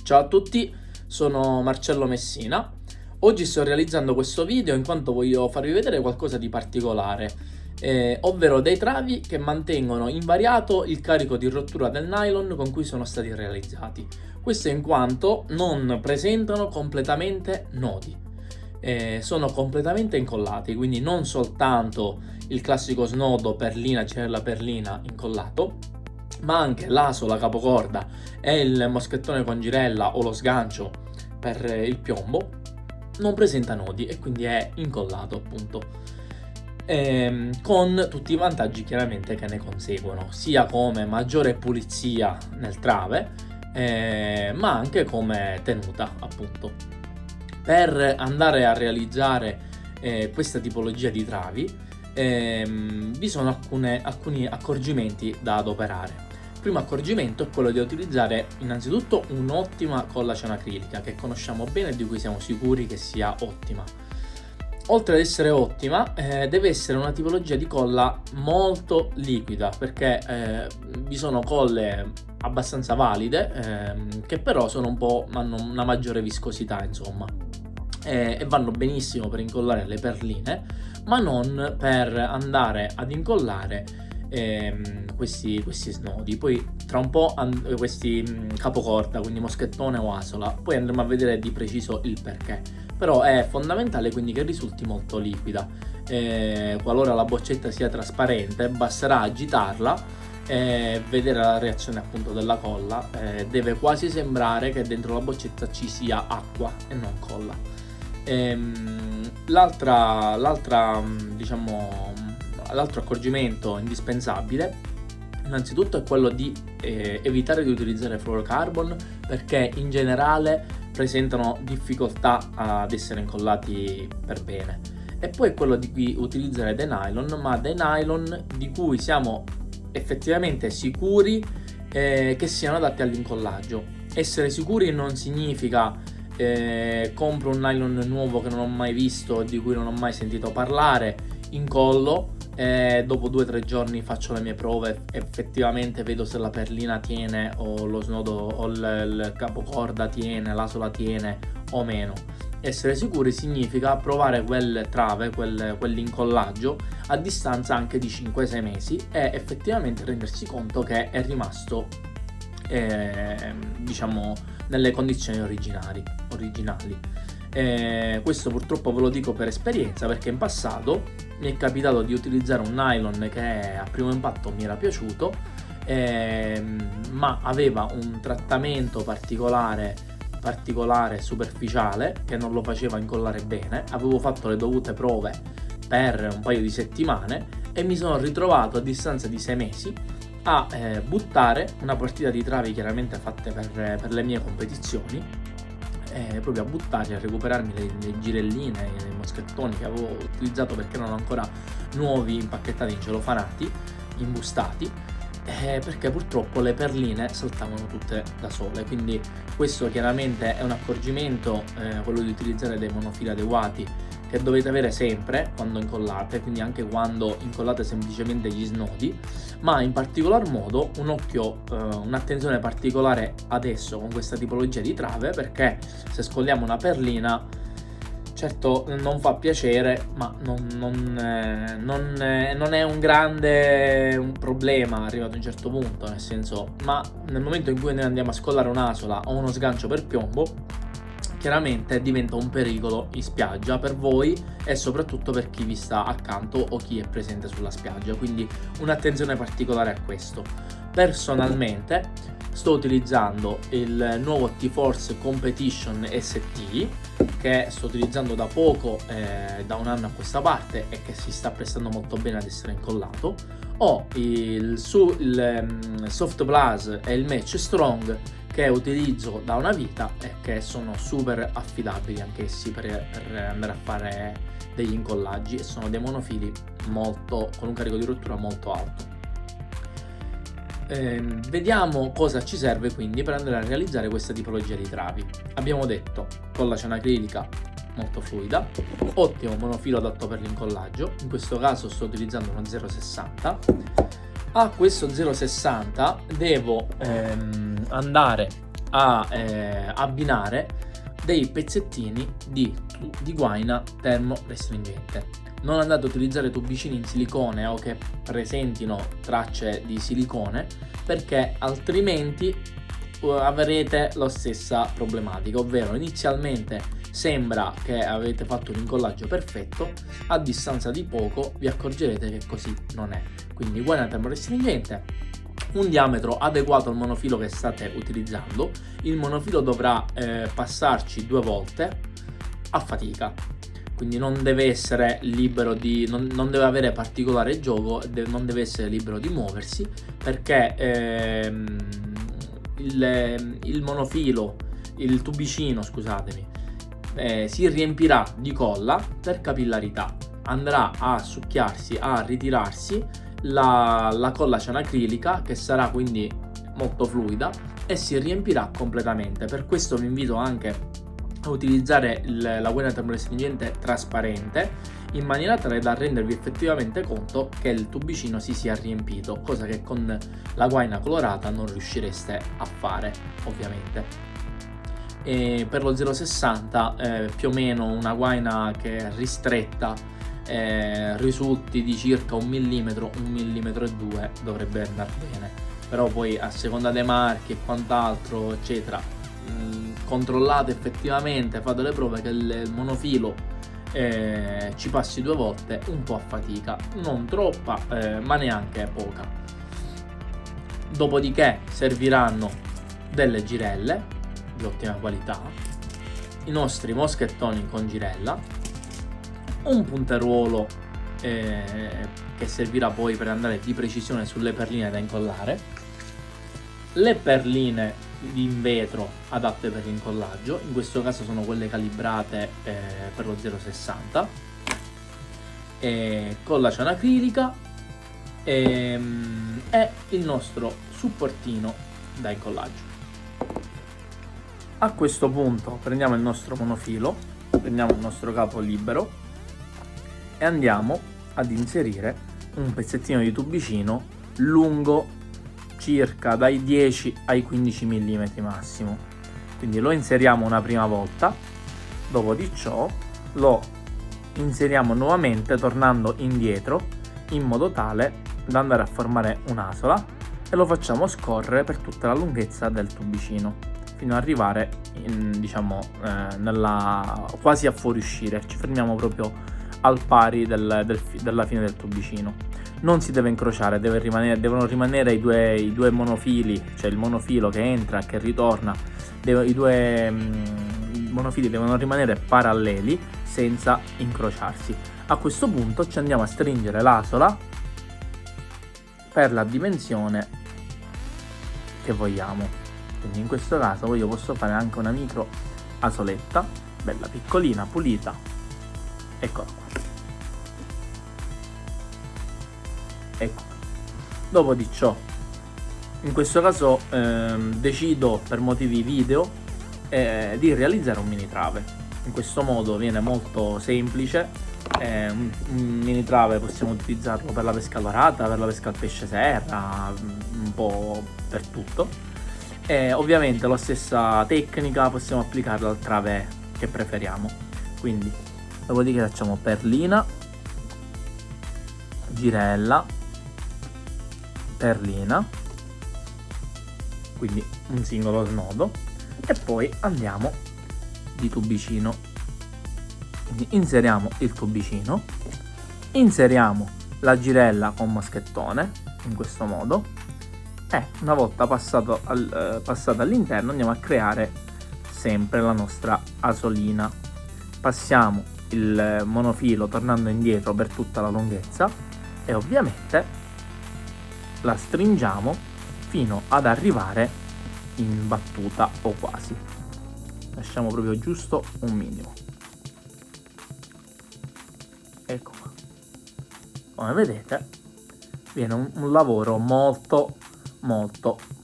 Ciao a tutti, sono Marcello Messina. Oggi sto realizzando questo video in quanto voglio farvi vedere qualcosa di particolare, ovvero dei travi che mantengono invariato il carico di rottura del nylon con cui sono stati realizzati. Questo in quanto non presentano completamente nodi, sono completamente incollati, quindi non soltanto il classico snodo perlina, girella perlina incollato, ma anche l'aso, la capocorda e il moschettone con girella o lo sgancio per il piombo non presenta nodi e quindi è incollato, appunto, con tutti i vantaggi chiaramente che ne conseguono, sia come maggiore pulizia nel trave, ma anche come tenuta, appunto. Per andare a realizzare questa tipologia di travi vi sono alcuni accorgimenti da adoperare. Il primo accorgimento è quello di utilizzare innanzitutto un'ottima colla cianacrilica che conosciamo bene e di cui siamo sicuri che sia ottima. Oltre ad essere ottima, deve essere una tipologia di colla molto liquida, perché vi sono colle abbastanza valide che però hanno una maggiore viscosità, insomma, e vanno benissimo per incollare le perline, ma non per andare ad incollare questi snodi. Poi tra un po' questi capocorda, quindi moschettone o asola, poi andremo a vedere di preciso il perché, però è fondamentale quindi che risulti molto liquida. Qualora la boccetta sia trasparente, basterà agitarla e vedere la reazione appunto della colla. Deve quasi sembrare che dentro la boccetta ci sia acqua e non colla. L'altro accorgimento indispensabile innanzitutto è quello di evitare di utilizzare fluorocarbon, perché in generale presentano difficoltà ad essere incollati per bene, e poi è quello di utilizzare dei nylon, ma dei nylon di cui siamo effettivamente sicuri che siano adatti all'incollaggio. Essere sicuri non significa compro un nylon nuovo che non ho mai visto, di cui non ho mai sentito parlare, incollo, dopo 2 o 3 giorni faccio le mie prove, effettivamente vedo se la perlina tiene o lo snodo o il capocorda tiene, l'asola tiene o meno. Essere sicuri significa provare quel trave, quell'incollaggio a distanza anche di 5-6 mesi e effettivamente rendersi conto che è rimasto nelle condizioni originali. Questo purtroppo ve lo dico per esperienza, perché in passato mi è capitato di utilizzare un nylon che a primo impatto mi era piaciuto, ma aveva un trattamento particolare superficiale che non lo faceva incollare bene. Avevo fatto le dovute prove per un paio di settimane e mi sono ritrovato a distanza di 6 mesi a buttare una partita di travi chiaramente fatte per le mie competizioni, proprio a buttare, a recuperarmi le girelline, i moschettoni che avevo utilizzato perché erano ancora nuovi, impacchettati in celofanati, imbustati, perché purtroppo le perline saltavano tutte da sole. Quindi questo chiaramente è un accorgimento, quello di utilizzare dei monofili adeguati, che dovete avere sempre quando incollate, quindi anche quando incollate semplicemente gli snodi, ma in particolar modo un'attenzione particolare adesso con questa tipologia di trave, perché se scolliamo una perlina, certo non fa piacere, ma non è un grande problema arrivato a un certo punto, nel senso, ma nel momento in cui noi andiamo a scollare un'asola o uno sgancio per piombo, chiaramente diventa un pericolo in spiaggia per voi e soprattutto per chi vi sta accanto o chi è presente sulla spiaggia, quindi un'attenzione particolare a questo. Personalmente sto utilizzando il nuovo T-Force Competition ST, che sto utilizzando da poco, da un anno a questa parte, e che si sta prestando molto bene ad essere incollato. Ho il Soft Plus e il Match Strong, che utilizzo da una vita e che sono super affidabili anch'essi per andare a fare degli incollaggi, e sono dei monofili con un carico di rottura molto alto. Vediamo cosa ci serve quindi per andare a realizzare questa tipologia di travi. Abbiamo detto colla cianacrilica molto fluida, ottimo monofilo adatto per l'incollaggio, in questo caso sto utilizzando uno 0,60. A questo 0,60 devo andare a abbinare dei pezzettini di guaina termorestringente. Non andate a utilizzare tubicini in silicone o che presentino tracce di silicone, perché altrimenti avrete la stessa problematica, ovvero inizialmente sembra che avete fatto un incollaggio perfetto, a distanza di poco vi accorgerete che così non è. Quindi guaina termorestringente, un diametro adeguato al monofilo che state utilizzando. Il monofilo dovrà passarci 2 volte a fatica, quindi non deve essere libero di non deve avere particolare gioco, non deve essere libero di muoversi, perché il monofilo, il tubicino, scusatemi, si riempirà di colla per capillarità, andrà a succhiarsi, a ritirarsi la colla cianacrilica, che sarà quindi molto fluida e si riempirà completamente. Per questo vi invito anche a utilizzare la guaina termorestringente trasparente, in maniera tale da rendervi effettivamente conto che il tubicino si sia riempito, cosa che con la guaina colorata non riuscireste a fare, ovviamente. E per lo 0,60 più o meno una guaina che è ristretta risulti di circa 1 mm, 1,2 mm dovrebbe andare bene. Però poi a seconda dei marchi e quant'altro eccetera, controllate effettivamente, fate le prove che il monofilo ci passi 2 volte un po' a fatica, non troppa ma neanche poca. Dopodiché serviranno delle girelle di ottima qualità, i nostri moschettoni con girella, un punteruolo che servirà poi per andare di precisione sulle perline da incollare, le perline in vetro adatte per l'incollaggio, in questo caso sono quelle calibrate per lo 0,60, colla cianacrilica e il nostro supportino da incollaggio. A questo punto prendiamo il nostro monofilo, prendiamo il nostro capo libero e andiamo ad inserire un pezzettino di tubicino lungo circa dai 10 ai 15 mm massimo. Quindi lo inseriamo una prima volta, dopo di ciò lo inseriamo nuovamente tornando indietro, in modo tale da andare a formare un'asola, e lo facciamo scorrere per tutta la lunghezza del tubicino fino ad arrivare quasi a fuoriuscire. Ci fermiamo proprio al pari della fine del tubicino. Non si deve incrociare, devono rimanere i due monofili, cioè il monofilo che entra e che ritorna, i due monofili devono rimanere paralleli senza incrociarsi. A questo punto ci andiamo a stringere l'asola per la dimensione che vogliamo. Quindi in questo caso io posso fare anche una micro asoletta, bella piccolina, pulita. Eccola qua. Ecco. Dopo di ciò, in questo caso decido per motivi video di realizzare un mini trave. In questo modo viene molto semplice. Un mini trave possiamo utilizzarlo per la pesca dorata, per la pesca al pesce serra, un po' per tutto. E ovviamente la stessa tecnica possiamo applicarla al trave che preferiamo. Quindi dopodiché facciamo perlina, girella, perlina, quindi un singolo snodo, e poi andiamo di tubicino. Quindi inseriamo il tubicino, inseriamo la girella con moschettone in questo modo, e una volta passata all'interno andiamo a creare sempre la nostra asolina. Passiamo il monofilo tornando indietro per tutta la lunghezza e ovviamente la stringiamo fino ad arrivare in battuta o quasi. Lasciamo proprio giusto un minimo. Ecco qua. Come vedete viene un lavoro molto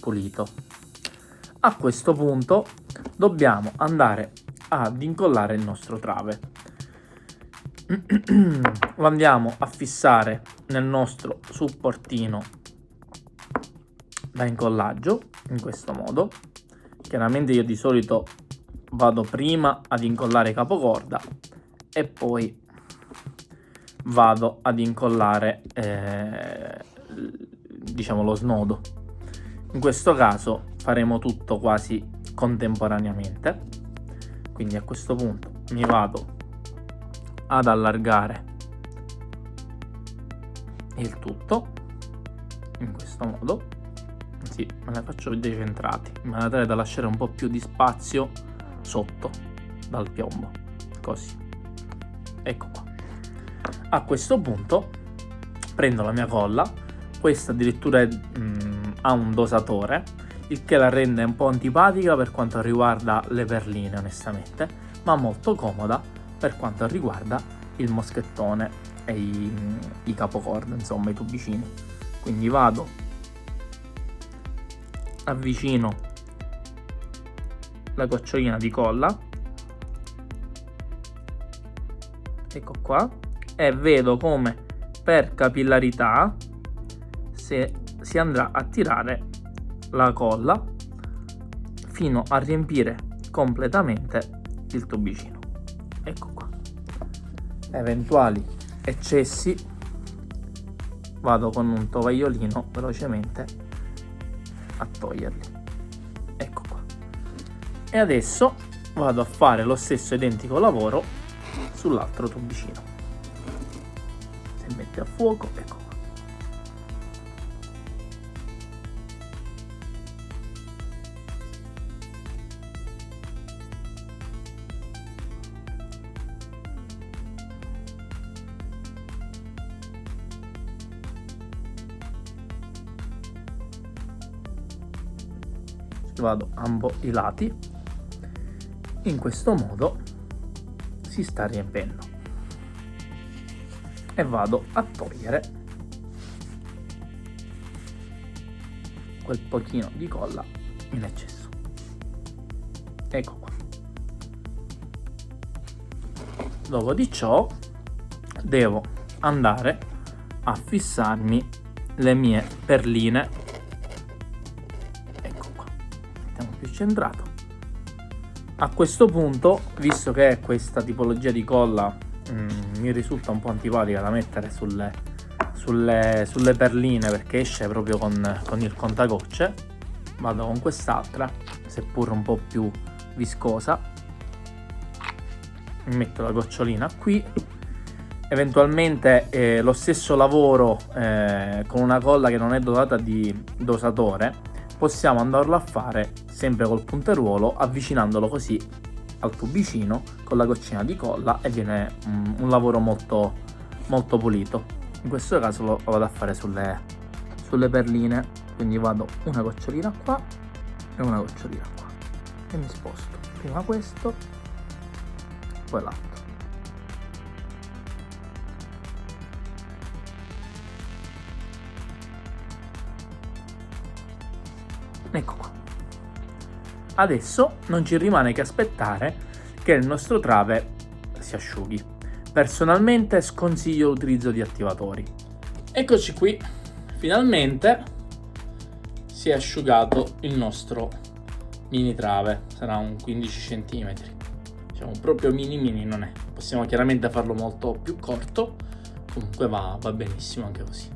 pulito. A questo punto dobbiamo andare ad incollare il nostro trave. Lo andiamo a fissare nel nostro supportino da incollaggio in questo modo, Chiaramente io di solito vado prima ad incollare capocorda e poi vado ad incollare diciamo lo snodo. In questo caso faremo tutto quasi contemporaneamente, quindi a questo punto mi vado ad allargare il tutto in questo modo, sì, me le faccio decentrati in maniera tale da lasciare un po' più di spazio sotto dal piombo, così. Ecco qua. A questo punto prendo la mia colla, questa addirittura ha un dosatore, il che la rende un po' antipatica per quanto riguarda le perline onestamente, ma molto comoda per quanto riguarda il moschettone e i capocorda, insomma i tubicini. Quindi vado, avvicino la gocciolina di colla, ecco qua, e vedo come per capillarità si andrà a tirare la colla fino a riempire completamente il tubicino. Ecco qua. Eventuali eccessi vado con un tovagliolino velocemente a toglierli. Ecco qua. E adesso vado a fare lo stesso identico lavoro sull'altro tubicino. Si mette a fuoco, ecco qua. Vado ambo i lati, in questo modo si sta riempendo e vado a togliere quel pochino di colla in eccesso. Ecco qua. Dopo di ciò devo andare a fissarmi le mie perline, più centrato. A questo punto, visto che questa tipologia di colla mi risulta un po' antipatica da mettere sulle perline perché esce proprio con il contagocce, vado con quest'altra, seppur un po' più viscosa, metto la gocciolina qui. Eventualmente lo stesso lavoro con una colla che non è dotata di dosatore possiamo andarlo a fare sempre col punteruolo, avvicinandolo così al tubicino con la goccina di colla e viene un lavoro molto, molto pulito. In questo caso lo vado a fare sulle perline, quindi vado una gocciolina qua e una gocciolina qua e mi sposto prima questo, poi l'altro. Ecco qua. Adesso non ci rimane che aspettare che il nostro trave si asciughi. Personalmente sconsiglio l'utilizzo di attivatori. Eccoci qui, finalmente si è asciugato il nostro mini trave, sarà un 15 cm, diciamo proprio mini non è, possiamo chiaramente farlo molto più corto, comunque va benissimo anche così.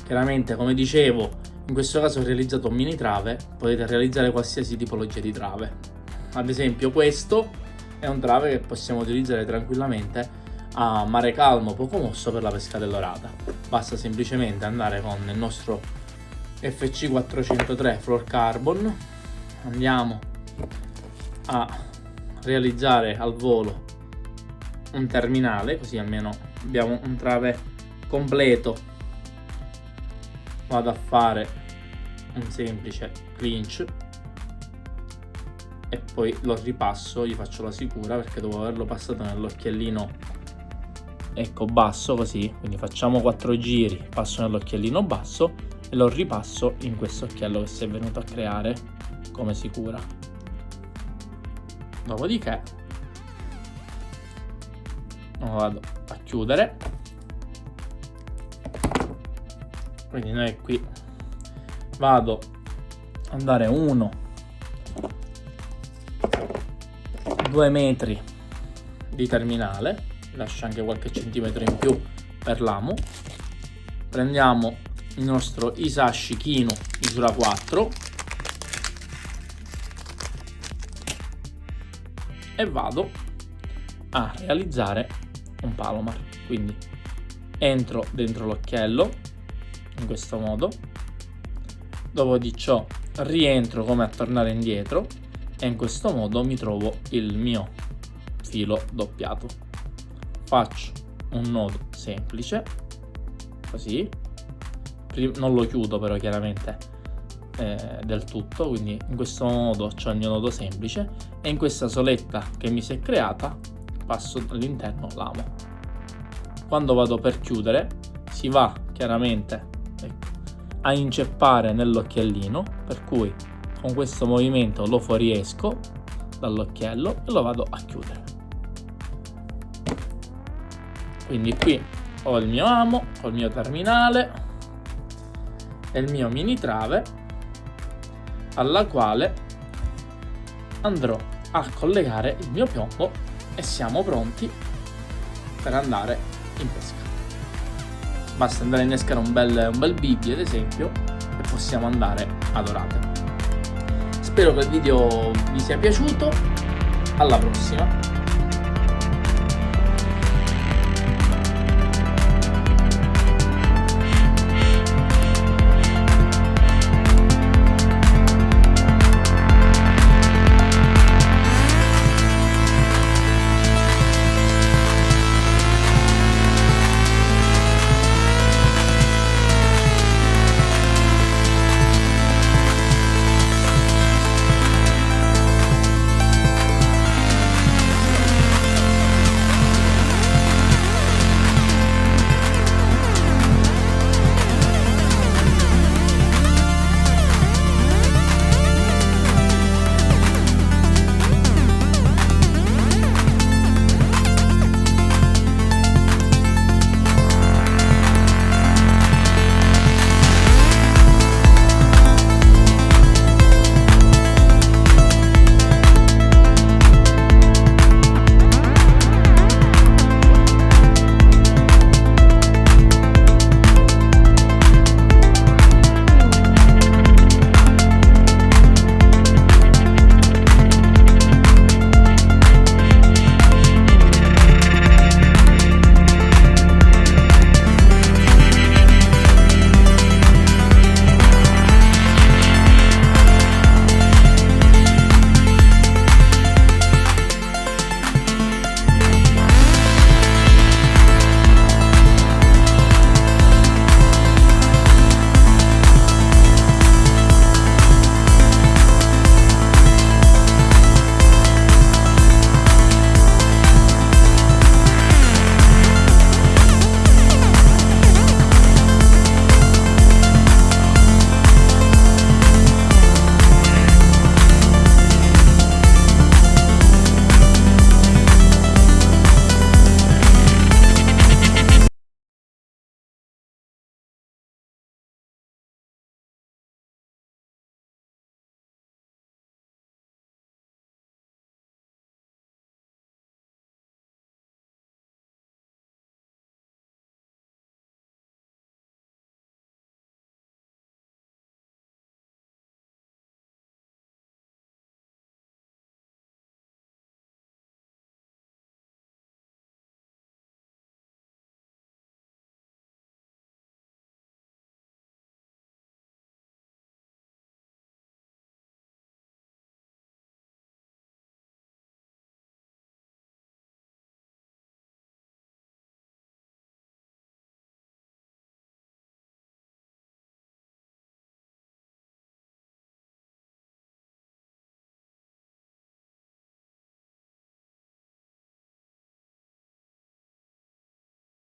Chiaramente, come dicevo, in questo caso ho realizzato un mini trave, potete realizzare qualsiasi tipologia di trave. Ad esempio questo è un trave che possiamo utilizzare tranquillamente a mare calmo, poco mosso, per la pesca dell'orata. Basta semplicemente andare con il nostro FC 403 fluorocarbon, andiamo a realizzare al volo un terminale, così almeno abbiamo un trave completo. Vado a fare un semplice clinch e poi lo ripasso, gli faccio la sicura perché dopo averlo passato nell'occhiellino, ecco, basso, così, quindi facciamo 4 giri, passo nell'occhiellino basso e lo ripasso in questo occhiello che si è venuto a creare come sicura. Dopodiché lo vado a chiudere. Quindi noi qui vado ad andare 1, 2 metri di terminale, lascio anche qualche centimetro in più per l'amo. Prendiamo il nostro Isashi Kinu misura 4 e vado a realizzare un palomar. Quindi entro dentro l'occhiello in questo modo, dopo di ciò rientro come a tornare indietro e in questo modo mi trovo il mio filo doppiato. Faccio un nodo semplice così, non lo chiudo però chiaramente del tutto, quindi in questo modo c'ho il mio nodo semplice e in questa soletta che mi si è creata passo all'interno l'amo. Quando vado per chiudere si va chiaramente a inceppare nell'occhiellino, per cui con questo movimento lo fuoriesco dall'occhiello e lo vado a chiudere. Quindi qui ho il mio amo, ho il mio terminale e il mio mini trave alla quale andrò a collegare il mio piombo e siamo pronti per andare in pesca. Basta andare a innescare un bel bibby ad esempio e possiamo andare ad orate. Spero che il video vi sia piaciuto, alla prossima!